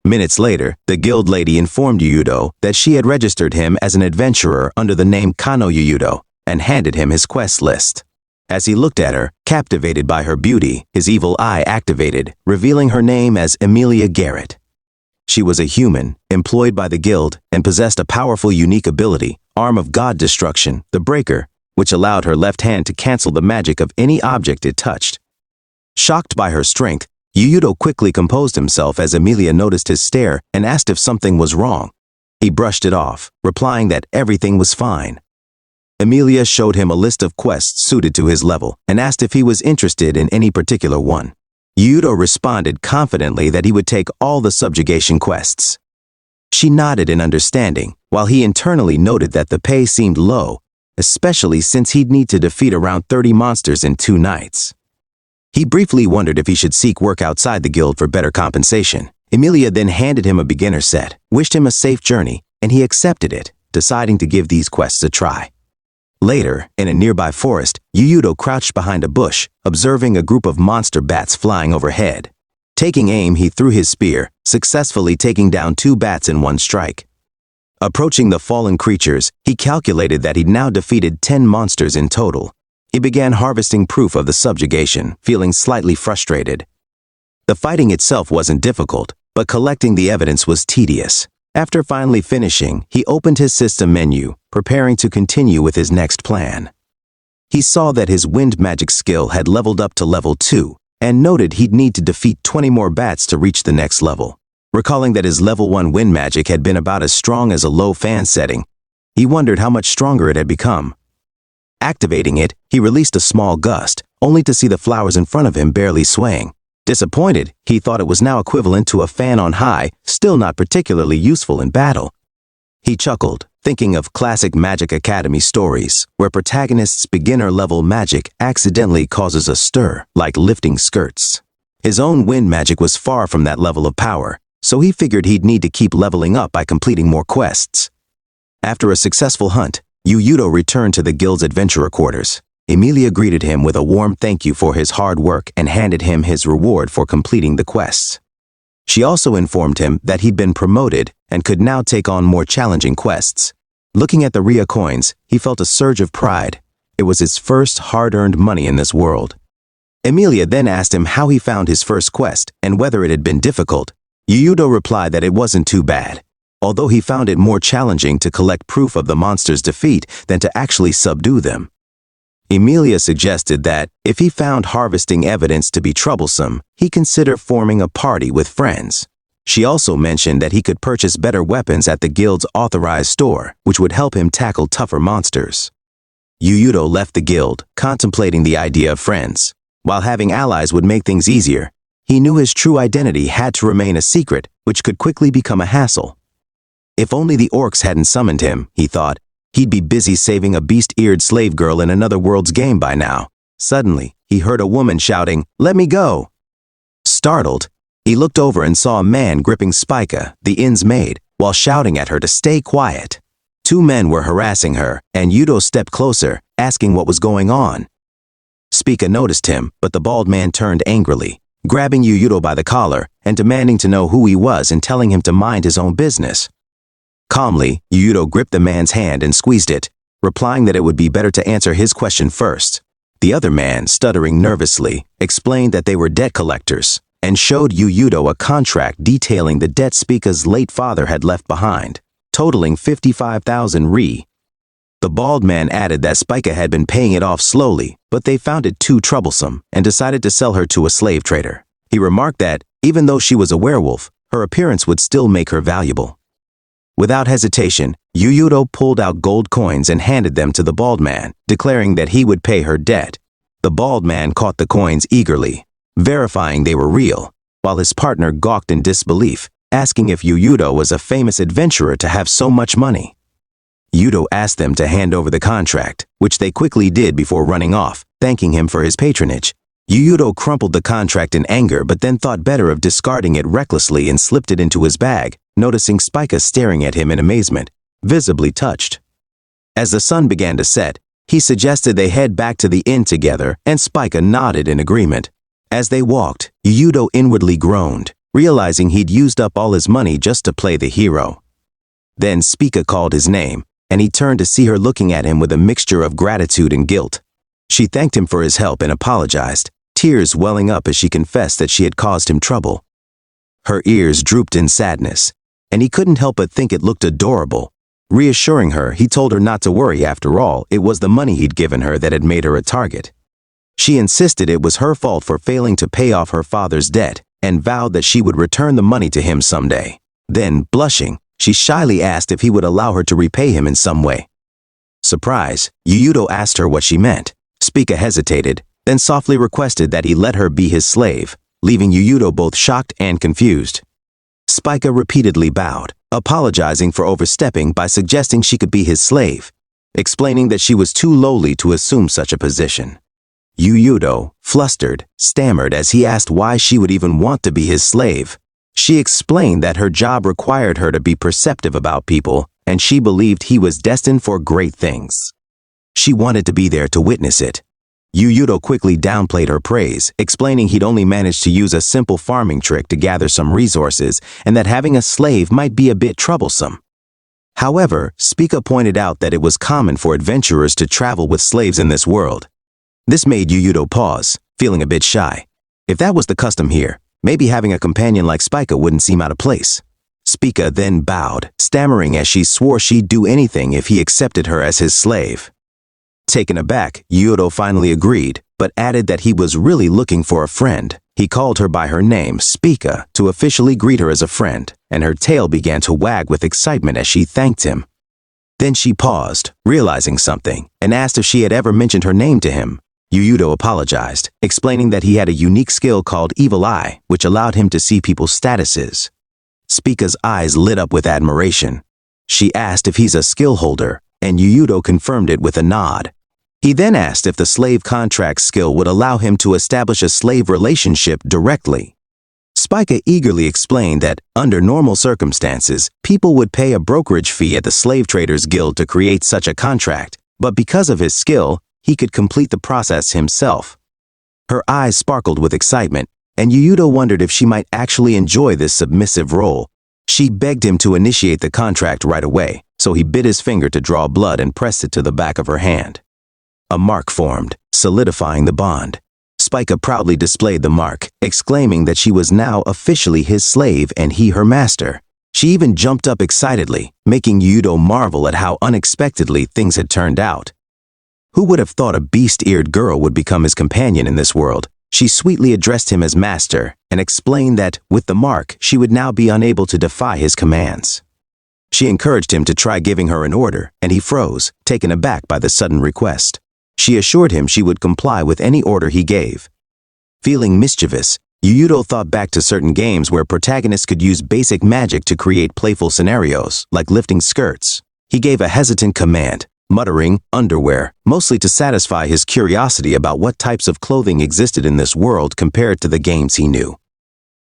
Minutes later, the guild lady informed Yuyudo that she had registered him as an adventurer under the name Kano Yuyudo and handed him his quest list. As he looked at her, captivated by her beauty, his evil eye activated, revealing her name as Emilia Garrett. She was a human, employed by the guild, and possessed a powerful unique ability, Arm of God Destruction, the Breaker, which allowed her left hand to cancel the magic of any object it touched. Shocked by her strength, Yuyudo quickly composed himself as Emilia noticed his stare and asked if something was wrong. He brushed it off, replying that everything was fine. Emilia showed him a list of quests suited to his level and asked if he was interested in any particular one. Yuyudo responded confidently that he would take all the subjugation quests. She nodded in understanding, while he internally noted that the pay seemed low, especially since he'd need to defeat around 30 monsters in 2 nights. He briefly wondered if he should seek work outside the guild for better compensation. Emilia then handed him a beginner set, wished him a safe journey, and he accepted it, deciding to give these quests a try. Later, in a nearby forest, Yuyudo crouched behind a bush, observing a group of monster bats flying overhead. Taking aim, he threw his spear, successfully taking down 2 bats in one strike. Approaching the fallen creatures, he calculated that he'd now defeated 10 monsters in total. He began harvesting proof of the subjugation, feeling slightly frustrated. The fighting itself wasn't difficult, but collecting the evidence was tedious. After finally finishing, he opened his system menu, preparing to continue with his next plan. He saw that his wind magic skill had leveled up to level 2, and noted he'd need to defeat 20 more bats to reach the next level. Recalling that his level 1 wind magic had been about as strong as a low fan setting, he wondered how much stronger it had become. Activating it, he released a small gust, only to see the flowers in front of him barely swaying. Disappointed, he thought it was now equivalent to a fan on high, still not particularly useful in battle. He chuckled, thinking of classic Magic Academy stories, where protagonists' beginner-level magic accidentally causes a stir, like lifting skirts. His own wind magic was far from that level of power, so he figured he'd need to keep leveling up by completing more quests. After a successful hunt, Yuyudo returned to the guild's adventurer quarters. Emilia greeted him with a warm thank you for his hard work and handed him his reward for completing the quests. She also informed him that he'd been promoted and could now take on more challenging quests. Looking at the Rhea coins, he felt a surge of pride. It was his first hard-earned money in this world. Emilia then asked him how he found his first quest and whether it had been difficult. Yuyudo replied that it wasn't too bad, although he found it more challenging to collect proof of the monster's defeat than to actually subdue them. Emilia suggested that, if he found harvesting evidence to be troublesome, he consider forming a party with friends. She also mentioned that he could purchase better weapons at the guild's authorized store, which would help him tackle tougher monsters. Yuyudo left the guild, contemplating the idea of friends. While having allies would make things easier, he knew his true identity had to remain a secret, which could quickly become a hassle. If only the orcs hadn't summoned him, he thought, he'd be busy saving a beast-eared slave girl in another world's game by now. Suddenly, he heard a woman shouting, "Let me go!" Startled, he looked over and saw a man gripping Spica, the inn's maid, while shouting at her to stay quiet. 2 men were harassing her, and Yuyudo stepped closer, asking what was going on. Spica noticed him, but the bald man turned angrily, grabbing Yuyudo by the collar and demanding to know who he was and telling him to mind his own business. Calmly, Yuyudo gripped the man's hand and squeezed it, replying that it would be better to answer his question first. The other man, stuttering nervously, explained that they were debt collectors and showed Yuyudo a contract detailing the debt Spica's late father had left behind, totaling 55,000 Ri. The bald man added that Spica had been paying it off slowly, but they found it too troublesome and decided to sell her to a slave trader. He remarked that, even though she was a werewolf, her appearance would still make her valuable. Without hesitation, Yuyudo pulled out gold coins and handed them to the bald man, declaring that he would pay her debt. The bald man caught the coins eagerly, verifying they were real, while his partner gawked in disbelief, asking if Yuyudo was a famous adventurer to have so much money. Yuyudo asked them to hand over the contract, which they quickly did before running off, thanking him for his patronage. Yuyudo crumpled the contract in anger but then thought better of discarding it recklessly and slipped it into his bag, noticing Spica staring at him in amazement, visibly touched. As the sun began to set, he suggested they head back to the inn together, and Spica nodded in agreement. As they walked, Yuyudo inwardly groaned, realizing he'd used up all his money just to play the hero. Then Spica called his name, and he turned to see her looking at him with a mixture of gratitude and guilt. She thanked him for his help and apologized, tears welling up as she confessed that she had caused him trouble. Her ears drooped in sadness, and he couldn't help but think it looked adorable. Reassuring her, he told her not to worry. After all, it was the money he'd given her that had made her a target. She insisted it was her fault for failing to pay off her father's debt, and vowed that she would return the money to him someday. Then, blushing, she shyly asked if he would allow her to repay him in some way. Surprised, Yuyudo asked her what she meant. Spica hesitated, then softly requested that he let her be his slave, leaving Yuyudo both shocked and confused. Spica repeatedly bowed, apologizing for overstepping by suggesting she could be his slave, explaining that she was too lowly to assume such a position. Yuyudo, flustered, stammered as he asked why she would even want to be his slave. She explained that her job required her to be perceptive about people, and she believed he was destined for great things. She wanted to be there to witness it. Yuyudo quickly downplayed her praise, explaining he'd only managed to use a simple farming trick to gather some resources, and that having a slave might be a bit troublesome. However, Spica pointed out that it was common for adventurers to travel with slaves in this world. This made Yuyudo pause, feeling a bit shy. If that was the custom here, maybe having a companion like Spica wouldn't seem out of place. Spica then bowed, stammering as she swore she'd do anything if he accepted her as his slave. Taken aback, Yuyudo finally agreed, but added that he was really looking for a friend. He called her by her name, Spica, to officially greet her as a friend, and her tail began to wag with excitement as she thanked him. Then she paused, realizing something, and asked if she had ever mentioned her name to him. Yuyudo apologized, explaining that he had a unique skill called Evil Eye, which allowed him to see people's statuses. Spica's eyes lit up with admiration. She asked if he's a skill holder, and Yuyudo confirmed it with a nod. He then asked if the slave contract skill would allow him to establish a slave relationship directly. Spica eagerly explained that, under normal circumstances, people would pay a brokerage fee at the Slave Traders Guild to create such a contract, but because of his skill, he could complete the process himself. Her eyes sparkled with excitement, and Yuyudo wondered if she might actually enjoy this submissive role. She begged him to initiate the contract right away, so he bit his finger to draw blood and pressed it to the back of her hand. A mark formed, solidifying the bond. Spica proudly displayed the mark, exclaiming that she was now officially his slave and he her master. She even jumped up excitedly, making Yuyudo marvel at how unexpectedly things had turned out. Who would have thought a beast-eared girl would become his companion in this world? She sweetly addressed him as master and explained that, with the mark, she would now be unable to defy his commands. She encouraged him to try giving her an order, and he froze, taken aback by the sudden request. She assured him she would comply with any order he gave. Feeling mischievous, Yuyudo thought back to certain games where protagonists could use basic magic to create playful scenarios, like lifting skirts. He gave a hesitant command, muttering, underwear, mostly to satisfy his curiosity about what types of clothing existed in this world compared to the games he knew.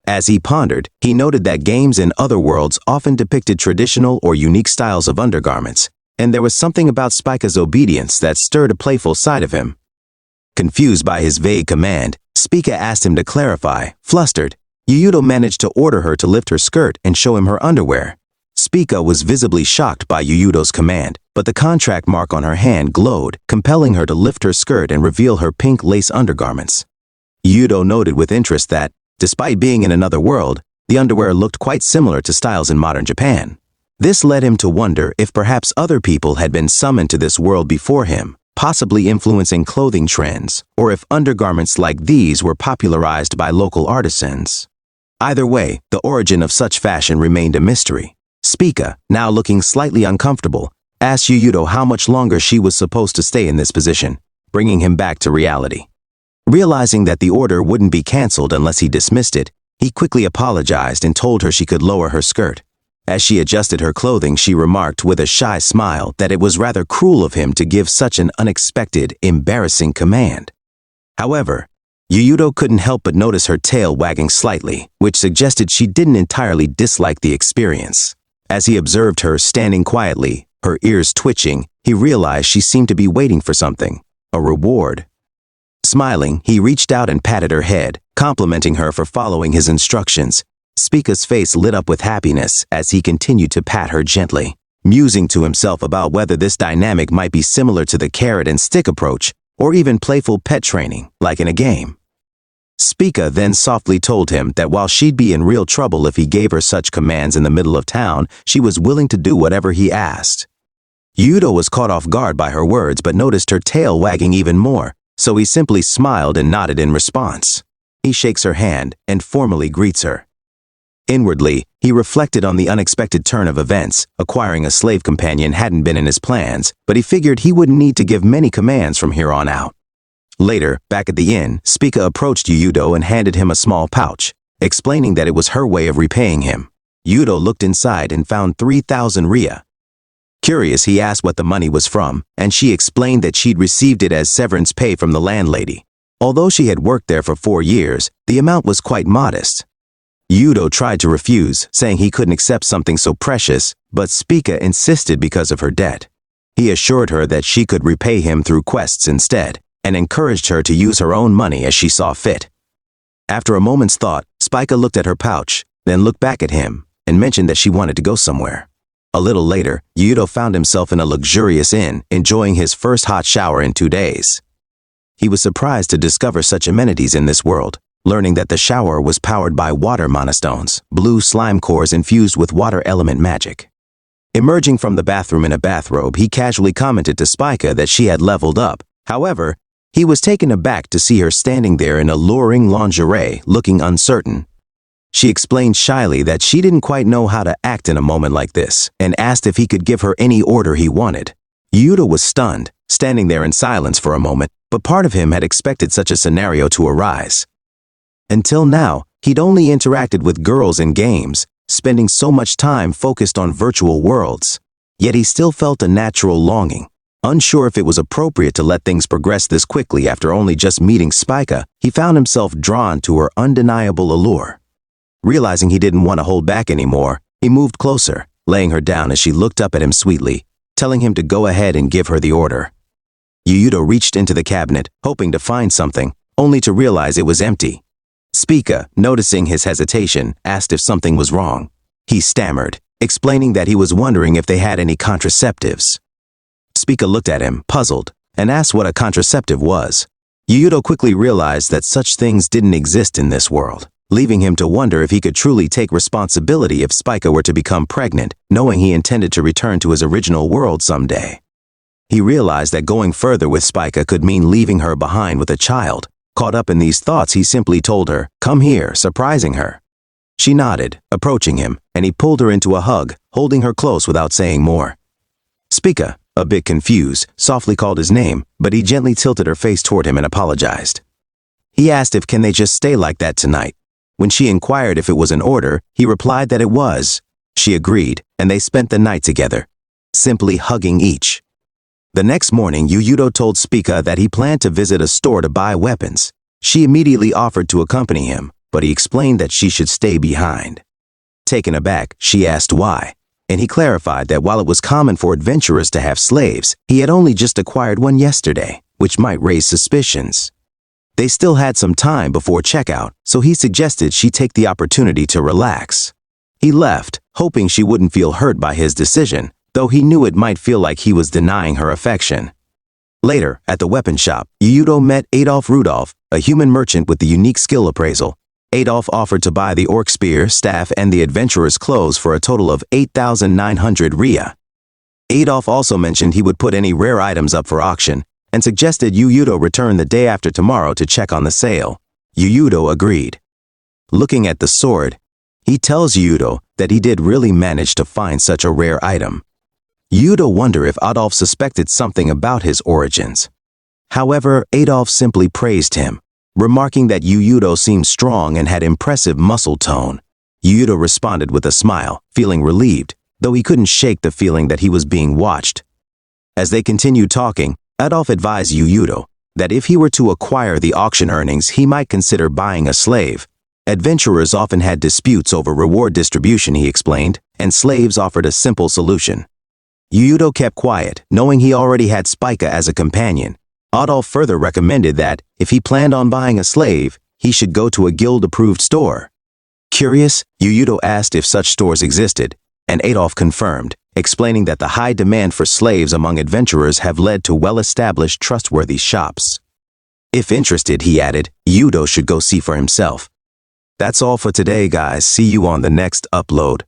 As he pondered, he noted that games in other worlds often depicted traditional or unique styles of undergarments, and there was something about Spica's obedience that stirred a playful side of him. Confused by his vague command, Spica asked him to clarify. Flustered, Yuyudo managed to order her to lift her skirt and show him her underwear. Spica was visibly shocked by Yuyudo's command, but the contract mark on her hand glowed, compelling her to lift her skirt and reveal her pink lace undergarments. Yuyudo noted with interest that, despite being in another world, the underwear looked quite similar to styles in modern Japan. This led him to wonder if perhaps other people had been summoned to this world before him, possibly influencing clothing trends, or if undergarments like these were popularized by local artisans. Either way, the origin of such fashion remained a mystery. Spica, now looking slightly uncomfortable, asked Yuyudo how much longer she was supposed to stay in this position, bringing him back to reality. Realizing that the order wouldn't be canceled unless he dismissed it, he quickly apologized and told her she could lower her skirt. As she adjusted her clothing, she remarked with a shy smile that it was rather cruel of him to give such an unexpected, embarrassing command. However, Yuyudo couldn't help but notice her tail wagging slightly, which suggested she didn't entirely dislike the experience. As he observed her standing quietly, her ears twitching, he realized she seemed to be waiting for something, a reward. Smiling, he reached out and patted her head, complimenting her for following his instructions. Spica's face lit up with happiness as he continued to pat her gently, musing to himself about whether this dynamic might be similar to the carrot and stick approach, or even playful pet training, like in a game. Spica then softly told him that while she'd be in real trouble if he gave her such commands in the middle of town, she was willing to do whatever he asked. Yudo was caught off guard by her words but noticed her tail wagging even more, so he simply smiled and nodded in response. He shakes her hand and formally greets her. Inwardly, he reflected on the unexpected turn of events. Acquiring a slave companion hadn't been in his plans, but he figured he wouldn't need to give many commands from here on out. Later, back at the inn, Spica approached Yudo and handed him a small pouch, explaining that it was her way of repaying him. Yudo looked inside and found 3,000 rya. Curious, he asked what the money was from, and she explained that she'd received it as severance pay from the landlady. Although she had worked there for 4 years, the amount was quite modest. Yudo tried to refuse, saying he couldn't accept something so precious, but Spica insisted because of her debt. He assured her that she could repay him through quests instead, and encouraged her to use her own money as she saw fit. After a moment's thought, Spica looked at her pouch, then looked back at him, and mentioned that she wanted to go somewhere. A little later, Yudo found himself in a luxurious inn, enjoying his first hot shower in 2 days. He was surprised to discover such amenities in this world, learning that the shower was powered by water monostones, blue slime cores infused with water element magic. Emerging from the bathroom in a bathrobe, he casually commented to Spica that she had leveled up. However, he was taken aback to see her standing there in alluring lingerie, looking uncertain. She explained shyly that she didn't quite know how to act in a moment like this, and asked if he could give her any order he wanted. Yudo was stunned, standing there in silence for a moment, but part of him had expected such a scenario to arise. Until now, he'd only interacted with girls in games, spending so much time focused on virtual worlds. Yet he still felt a natural longing. Unsure if it was appropriate to let things progress this quickly after only just meeting Spica, he found himself drawn to her undeniable allure. Realizing he didn't want to hold back anymore, he moved closer, laying her down as she looked up at him sweetly, telling him to go ahead and give her the order. Yudo reached into the cabinet, hoping to find something, only to realize it was empty. Spica, noticing his hesitation, asked if something was wrong. He stammered, explaining that he was wondering if they had any contraceptives. Spica looked at him, puzzled, and asked what a contraceptive was. Yudo quickly realized that such things didn't exist in this world, leaving him to wonder if he could truly take responsibility if Spica were to become pregnant, knowing he intended to return to his original world someday. He realized that going further with Spica could mean leaving her behind with a child. Caught up in these thoughts, he simply told her, "Come here," surprising her. She nodded, approaching him, and he pulled her into a hug, holding her close without saying more. Spica, a bit confused, softly called his name, but he gently tilted her face toward him and apologized. He asked if can they just stay like that tonight. When she inquired if it was an order, he replied that it was. She agreed, and they spent the night together, simply hugging each. The next morning, Yudo told Spica that he planned to visit a store to buy weapons. She immediately offered to accompany him, but he explained that she should stay behind. Taken aback, she asked why, and he clarified that while it was common for adventurers to have slaves, he had only just acquired one yesterday, which might raise suspicions. They still had some time before checkout, so he suggested she take the opportunity to relax. He left, hoping she wouldn't feel hurt by his decision, though he knew it might feel like he was denying her affection. Later, at the weapon shop, Yudo met Adolf Rudolph, a human merchant with the unique skill appraisal. Adolf offered to buy the orc spear, staff, and the adventurer's clothes for a total of 8,900 rya. Adolf also mentioned he would put any rare items up for auction, and suggested Yudo return the day after tomorrow to check on the sale. Yudo agreed. Looking at the sword, he tells Yudo that he did really manage to find such a rare item. Yudo wondered if Adolf suspected something about his origins. However, Adolf simply praised him, remarking that Yudo seemed strong and had impressive muscle tone. Yudo responded with a smile, feeling relieved, though he couldn't shake the feeling that he was being watched. As they continued talking, Adolf advised Yudo that if he were to acquire the auction earnings, he might consider buying a slave. Adventurers often had disputes over reward distribution, he explained, and slaves offered a simple solution. Yudo kept quiet, knowing he already had Spica as a companion. Adolf further recommended that, if he planned on buying a slave, he should go to a guild-approved store. Curious, Yuyudo asked if such stores existed, and Adolf confirmed, explaining that the high demand for slaves among adventurers have led to well-established, trustworthy shops. If interested, he added, Yudo should go see for himself. That's all for today, guys. See you on the next upload.